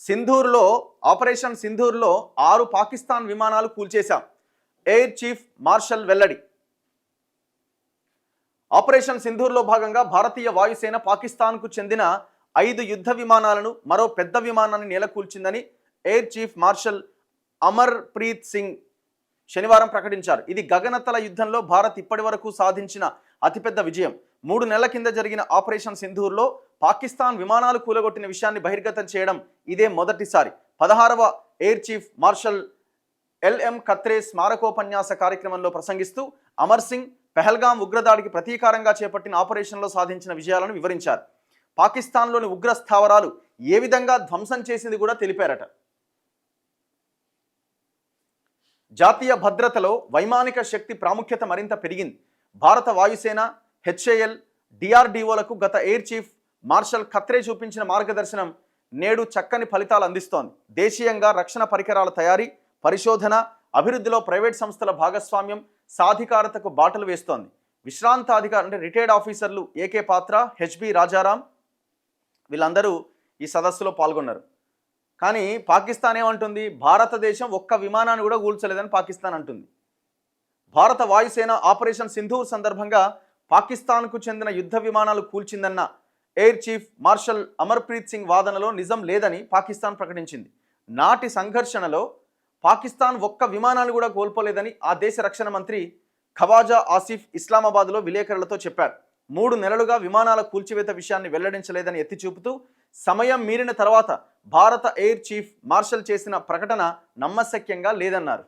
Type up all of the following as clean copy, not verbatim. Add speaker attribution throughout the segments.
Speaker 1: సింధూర్లో operation సింధూర్లో 6 Pakistan విమానాలు కూల్చేశాం. Air chief martial వెల్లడి. Operation సింధూర్లో భాగంగా భారతీయ వాయుసేన పాకిస్తాన్కు చెందిన 5 యుద్ధ విమానాలను మరో పెద్ద విమానాన్ని నేలకూల్చిందని air chief marshal Amar Preet Singh శనివారం ప్రకటించారు. ఇది గగనతల యుద్ధంలో భారత్ ఇప్పటివరకు సాధించిన అతిపెద్ద విజయం. 3 నెలల కింద జరిగిన ఆపరేషన్ సింధూర్లో పాకిస్తాన్ విమానాలు కూలగొట్టిన విషయాన్ని బహిర్గతం చేయడం ఇదే మొదటిసారి. 16వ ఎయిర్ చీఫ్ మార్షల్ ఎల్ఎం ఖత్రే స్మారకోపన్యాస కార్యక్రమంలో ప్రసంగిస్తూ అమర్ సింగ్ పెహల్గాం ఉగ్రదాడికి ప్రతీకారంగా చేపట్టిన ఆపరేషన్లో సాధించిన విజయాలను వివరించారు. పాకిస్తాన్లోని ఉగ్ర స్థావరాలు ఏ విధంగా ధ్వంసం చేసింది కూడా తెలిపారట. జాతీయ భద్రతలో వైమానిక శక్తి ప్రాముఖ్యత మరింత పెరిగింది. భారత వాయుసేన, హెచ్ఏఎల్, డిఆర్డీఓలకు గత ఎయిర్ చీఫ్ మార్షల్ ఖత్రే చూపించిన మార్గదర్శనం నేడు చక్కని ఫలితాలు అందిస్తోంది. దేశీయంగా రక్షణ పరికరాల తయారీ, పరిశోధన, అభివృద్ధిలో ప్రైవేట్ సంస్థల భాగస్వామ్యం సాధికారతకు బాటలు వేస్తోంది. విశ్రాంత అధికారులు అంటే రిటైర్డ్ ఆఫీసర్లు ఏకే పాత్ర, హెచ్బి రాజారాం వీళ్ళందరూ ఈ సదస్సులో పాల్గొన్నారు. కానీ పాకిస్తాన్ ఏమంటుంది? భారతదేశం ఒక్క విమానాన్ని కూడా కూల్చలేదని పాకిస్తాన్ అంటుంది. భారత వాయుసేన ఆపరేషన్ సింధూర్ సందర్భంగా పాకిస్తాన్కు చెందిన యుద్ధ విమానాలు కూల్చిందన్న air chief marshal Amarpreet Singh వాదనలో నిజం లేదని పాకిస్తాన్ ప్రకటించింది. నాటి సంఘర్షణలో పాకిస్తాన్ ఒక్క విమానాన్ని కూడా కోల్పోలేదని ఆ దేశ రక్షణ మంత్రి ఖవాజా ఆసిఫ్ ఇస్లామాబాద్లో విలేకరులతో చెప్పారు. 3 నెలలుగా విమానాల కూల్చివేత విషయాన్ని వెల్లడించలేదని ఎత్తి చూపుతూ సమయం మీరిన తర్వాత భారత ఎయిర్ చీఫ్ మార్షల్ చేసిన ప్రకటన నమ్మశక్యంగా లేదన్నారు.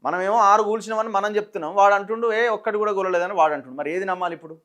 Speaker 1: మనమేమో 6 కూల్చినామని మనం చెప్తున్నాం, వాడు అంటుండు ఒక్కటి కూడా కూలలేదని వాడు అంటుండు. మరి ఏది నమ్మాలి ఇప్పుడు?